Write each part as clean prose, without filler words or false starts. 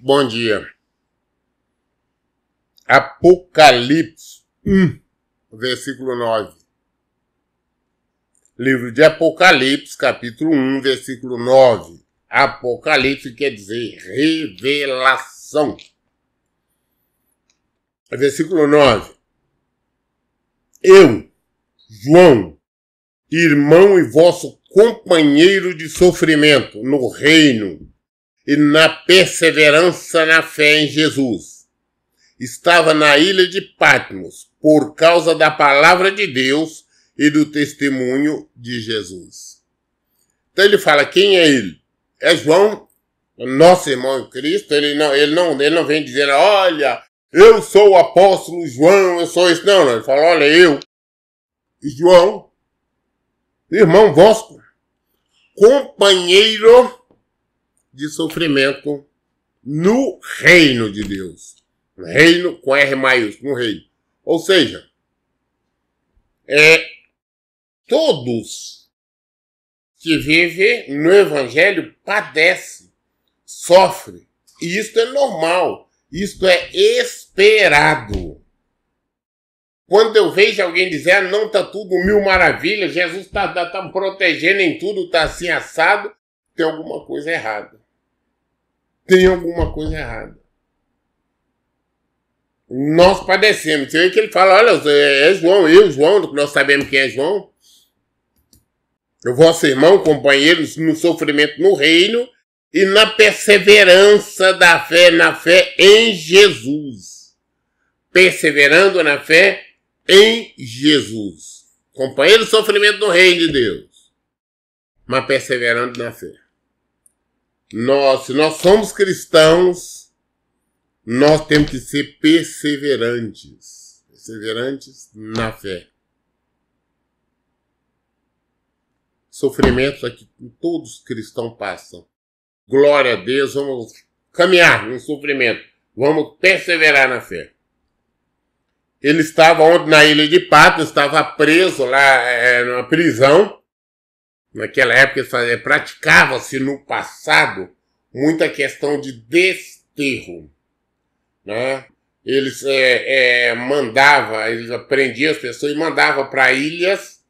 Bom dia. Apocalipse 1, versículo 9. Livro de Apocalipse, capítulo 1, versículo 9. Apocalipse quer dizer revelação. Versículo 9. Eu, João, irmão e vosso companheiro de sofrimento no reino e na perseverança na fé em Jesus, estava na ilha de Patmos por causa da palavra de Deus e do testemunho de Jesus. Então ele fala, quem é ele? É João, nosso irmão em Cristo. Ele não vem dizendo, olha, eu sou o apóstolo João, eu sou isso. Não, ele fala, olha, eu, João, irmão vosso, companheiro de sofrimento no reino de Deus. Reino com R maiúsculo, no reino. Ou seja, todos que vivem no Evangelho padecem, sofrem. E isso é normal. Isso é esperado. Quando eu vejo alguém dizer, não está tudo mil maravilhas, Jesus está protegendo em tudo, está assim assado, tem alguma coisa errada. Tem alguma coisa errada. Nós padecemos. Você vê que ele fala, olha, é João, João, nós sabemos quem é João. O vosso irmão, companheiro, no sofrimento no reino e na perseverança da fé, na fé em Jesus. Perseverando na fé em Jesus. Companheiro, sofrimento no reino de Deus. Mas perseverando na fé. Se nós somos cristãos, nós temos que ser perseverantes. Perseverantes na fé. Sofrimentos aqui todos os cristãos passam. Glória a Deus, vamos caminhar no sofrimento. Vamos perseverar na fé. Ele estava ontem na ilha de Patmos, estava preso lá numa prisão. Naquela época praticava-se no passado muita questão de desterro, né? Eles prendiam as pessoas e mandavam para ilhas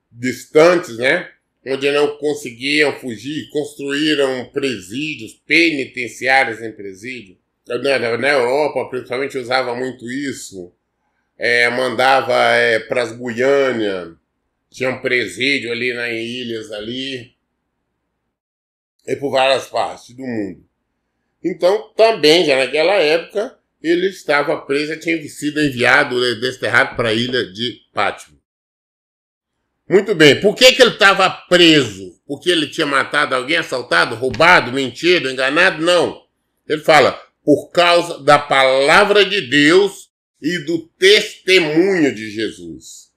distantes, né? Onde não conseguiam fugir, construíram presídios, penitenciários em presídio. Na Europa, principalmente, usava muito isso. Mandava para as Guianas. Tinha um presídio ali nas ilhas ali. E por várias partes do mundo. Então, também, já naquela época, ele estava preso, tinha sido enviado, desterrado para a ilha de Patmos. Muito bem. Por que ele estava preso? Porque ele tinha matado alguém, assaltado, roubado, mentido, enganado? Não. Ele fala, por causa da palavra de Deus e do testemunho de Jesus.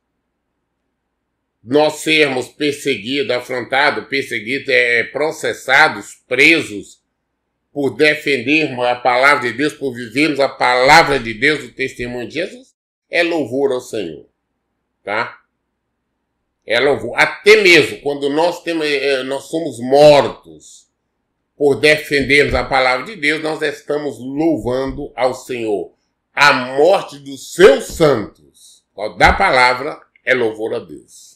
Nós sermos perseguidos, afrontados, processados, presos, por defendermos a palavra de Deus, por vivermos a palavra de Deus, o testemunho de Jesus, é louvor ao Senhor, tá? É louvor. Até mesmo quando nós somos mortos por defendermos a palavra de Deus, nós estamos louvando ao Senhor. A morte dos seus santos, da palavra, é louvor a Deus.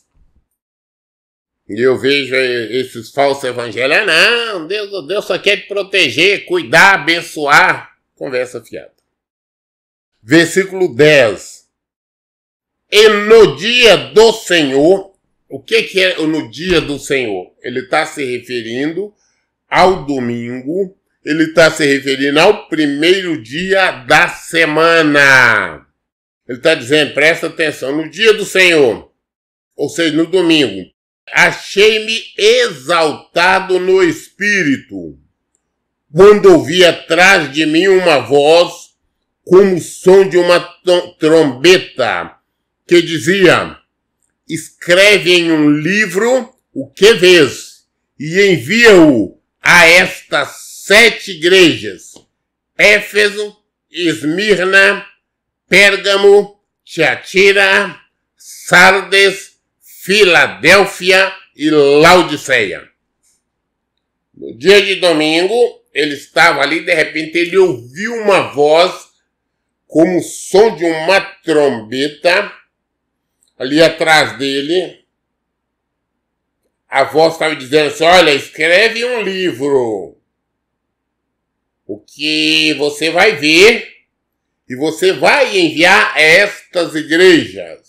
E eu vejo esses falsos evangelhos, não, Deus só quer te proteger, cuidar, abençoar. Conversa fiada. Versículo 10. E no dia do Senhor, o que é no dia do Senhor? Ele está se referindo ao domingo, ele está se referindo ao primeiro dia da semana. Ele está dizendo, presta atenção, no dia do Senhor, ou seja, no domingo, achei-me exaltado no espírito, quando ouvi atrás de mim uma voz, como o som de uma trombeta, que dizia, escreve em um livro o que vês, e envia-o a estas 7 igrejas, Éfeso, Esmirna, Pérgamo, Tiatira, Sardes, Filadélfia e Laodiceia. No dia de domingo, ele estava ali, de repente ele ouviu uma voz como o som de uma trombeta ali atrás dele. A voz estava dizendo assim, olha, escreve um livro. O que você vai ver e você vai enviar a estas igrejas.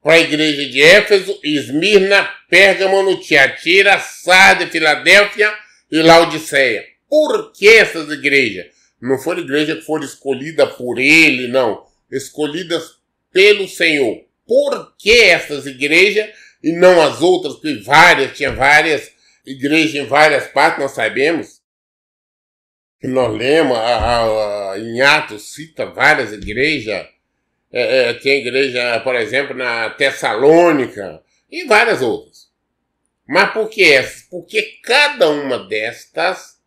Para a igreja de Éfeso, Esmirna, Pérgamo, Tiatira, Sardes, Filadélfia e Laodiceia. Por que essas igrejas? Não foram igrejas que foram escolhidas por ele, não. Escolhidas pelo Senhor. Por que essas igrejas e não as outras? Que tinha várias igrejas em várias partes, nós sabemos. Nós lemos, em Atos cita várias igrejas. Tem igreja, por exemplo, na Tessalônica e várias outras. Mas por que essas? Porque cada uma destas,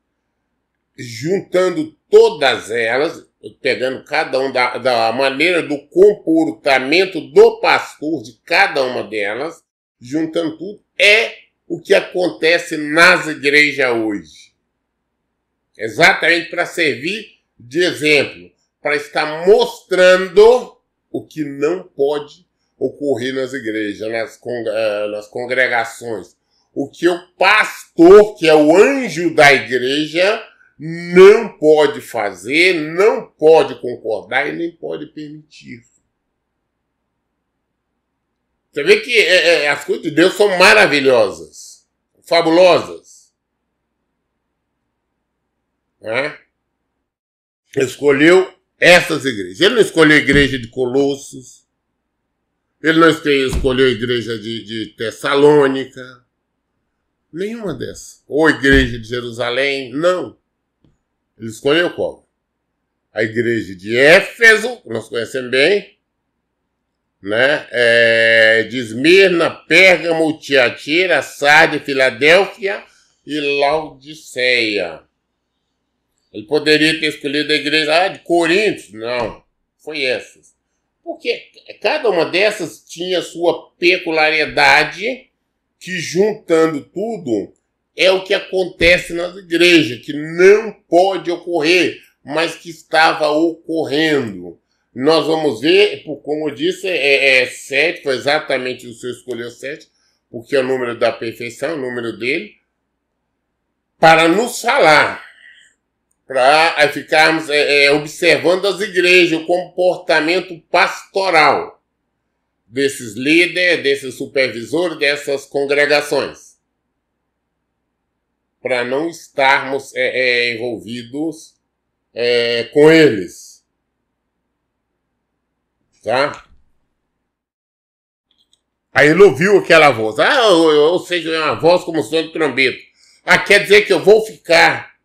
juntando todas elas, pegando cada um da maneira do comportamento do pastor de cada uma delas, juntando tudo, é o que acontece nas igrejas hoje. Exatamente para servir de exemplo, para estar mostrando o que não pode ocorrer nas igrejas, nas congregações. O que o pastor, que é o anjo da igreja, não pode fazer, não pode concordar e nem pode permitir. Você vê que as coisas de Deus são maravilhosas, fabulosas. Né? Escolheu essas igrejas. Ele não escolheu a igreja de Colossos. Ele não escolheu a igreja de Tessalônica. Nenhuma dessas. Ou a igreja de Jerusalém. Não. Ele escolheu qual? A igreja de Éfeso, que nós conhecemos bem. Né? De Esmirna, Pérgamo, Tiatira, Sardes, Filadélfia e Laodiceia. Ele poderia ter escolhido a igreja de Corinto. Não, foi essas. Porque cada uma dessas tinha sua peculiaridade, que juntando tudo é o que acontece nas igrejas, que não pode ocorrer, mas que estava ocorrendo. Nós vamos ver, como eu disse, 7, foi exatamente o senhor escolheu 7, porque é o número da perfeição, o número dele, para nos falar, para ficarmos observando as igrejas, o comportamento pastoral desses líderes, desses supervisores, dessas congregações. Para não estarmos envolvidos com eles. Tá? Aí ele ouviu aquela voz. Ou seja, é uma voz como som de trombeta. Quer dizer que eu vou ficar...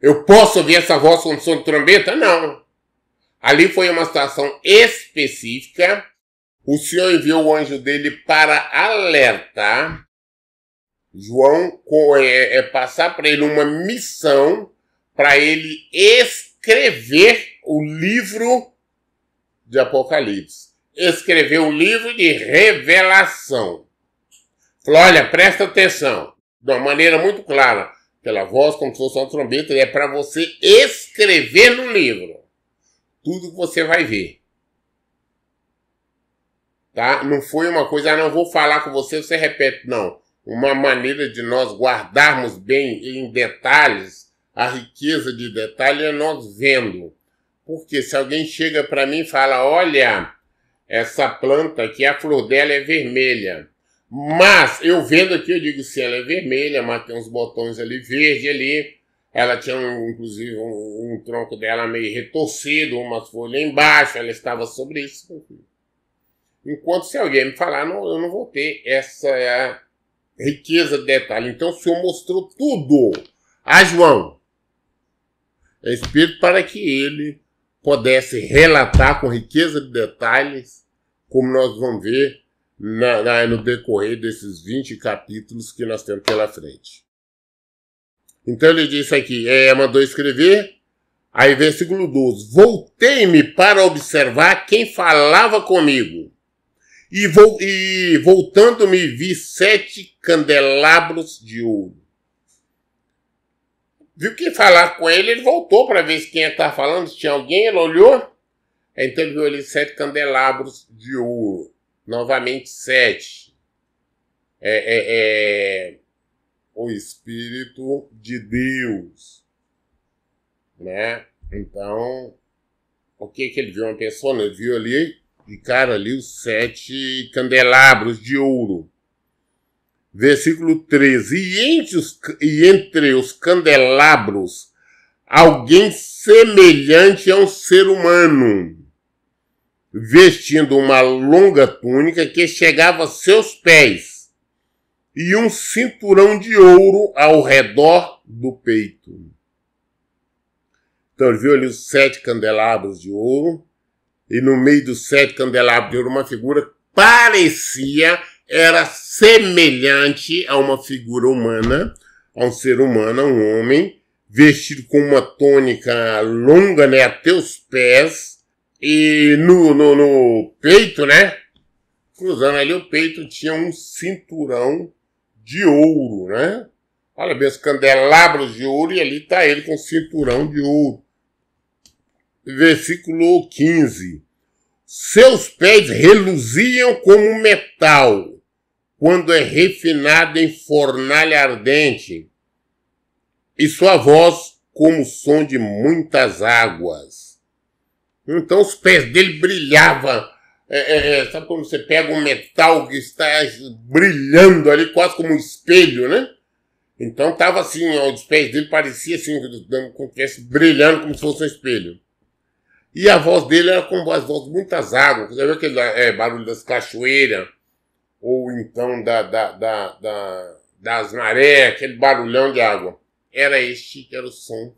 Eu posso ouvir essa voz como som de trombeta? Não. Ali foi uma situação específica. O Senhor enviou o anjo dele para alertar João, passar para ele uma missão, para ele escrever o livro de Apocalipse. Escrever o livro de revelação. Falou, olha, presta atenção, de uma maneira muito clara. Pela voz, como se fosse uma trombeta, é para você escrever no livro tudo que você vai ver. Tá? Não foi uma coisa, não vou falar com você, você repete, não. Uma maneira de nós guardarmos bem em detalhes, a riqueza de detalhes é nós vendo. Porque se alguém chega para mim e fala, olha, essa planta aqui, a flor dela é vermelha. Mas, eu vendo aqui, eu digo, sim, ela é vermelha, mas tem uns botões ali, verde ali. Ela tinha, inclusive, um tronco dela meio retorcido, umas folhas embaixo, ela estava sobre isso. Enquanto se alguém me falar, não, eu não vou ter essa riqueza de detalhe. Então, o Senhor mostrou tudo a João. É Espírito para que ele pudesse relatar com riqueza de detalhes, como nós vamos ver no decorrer desses 20 capítulos que nós temos pela frente. Então ele disse aqui, mandou escrever, aí versículo 12, voltei-me para observar quem falava comigo, e voltando-me vi 7 candelabros de ouro. viu que falar com ele, ele voltou para ver se quem estava falando, se tinha alguém, ele olhou. Então ele viu ali 7 candelabros de ouro. Novamente 7. O Espírito de Deus. Né? Então, o que ele viu? Uma pessoa, ele viu ali, de cara ali, os 7 candelabros de ouro. Versículo 13. E entre os candelabros, alguém semelhante a um ser humano, vestindo uma longa túnica que chegava aos seus pés, e um cinturão de ouro ao redor do peito. Então ele viu ali os 7 candelabros de ouro, e no meio dos 7 candelabros de ouro uma figura era semelhante a uma figura humana, a um ser humano, a um homem, vestido com uma túnica longa, né, até os pés, e no peito, né, cruzando ali o peito, tinha um cinturão de ouro, né? Olha bem, os candelabros de ouro, e ali está ele com cinturão de ouro. Versículo 15. Seus pés reluziam como metal, quando é refinado em fornalha ardente, e sua voz como o som de muitas águas. Então os pés dele brilhavam. Sabe quando você pega um metal que está brilhando ali, quase como um espelho, né? Então estava assim, ó, os pés dele parecia assim, como se estivesse brilhando como se fosse um espelho. E a voz dele era como a voz de muitas águas. Você vê aquele barulho das cachoeiras, ou então das marés, aquele barulhão de água. Era o som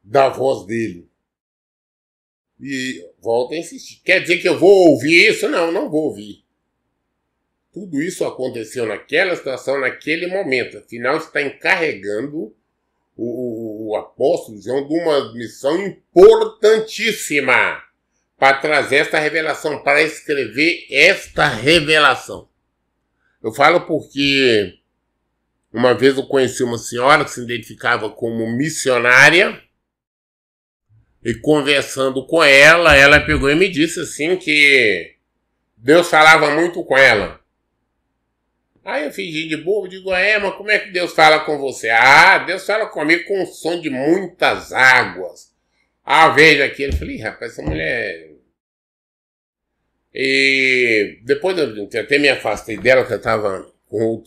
da voz dele. E volta a insistir. Quer dizer que eu vou ouvir isso? Não, não vou ouvir. Tudo isso aconteceu naquela situação, naquele momento. Afinal, está encarregando o apóstolo João de uma missão importantíssima para trazer esta revelação, para escrever esta revelação. Eu falo porque uma vez eu conheci uma senhora que se identificava como missionária, e conversando com ela, ela pegou e me disse assim que Deus falava muito com ela. Aí eu fingi de bobo, digo, mas como é que Deus fala com você? Ah, Deus fala comigo com o som de muitas águas. Ah, veja aqui. Eu falei, rapaz, essa mulher... E depois eu até me afastei dela, que eu estava com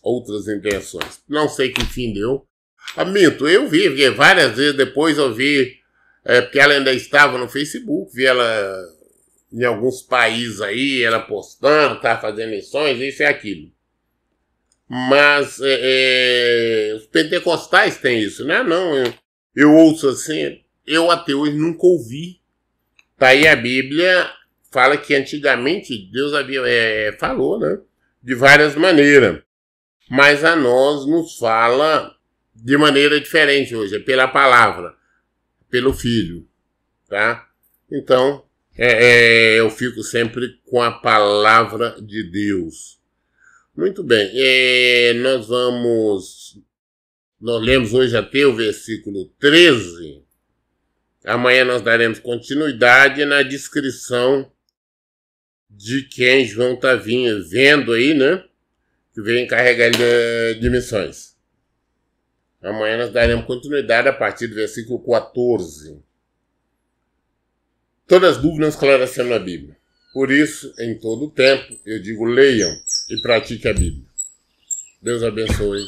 outras intenções. Não sei que fim deu. Minto, eu vi, porque várias vezes depois eu vi, porque ela ainda estava no Facebook, vi ela em alguns países aí, ela postando, estava fazendo missões, isso e aquilo. Mas os pentecostais têm isso, né? Não, eu ouço assim, eu até hoje nunca ouvi. Tá aí a Bíblia, fala que antigamente Deus falou, né? De várias maneiras. Mas a nós nos fala de maneira diferente hoje, é pela palavra, pelo Filho, tá? Então, eu fico sempre com a palavra de Deus. Muito bem, nós lemos hoje até o versículo 13, amanhã nós daremos continuidade na descrição de quem João está vendo aí, né, que vem encarregar de missões. Amanhã nós daremos continuidade a partir do versículo 14. Todas as dúvidas esclarecendo a Bíblia. Por isso, em todo o tempo, eu digo, leiam e pratique a Bíblia. Deus abençoe.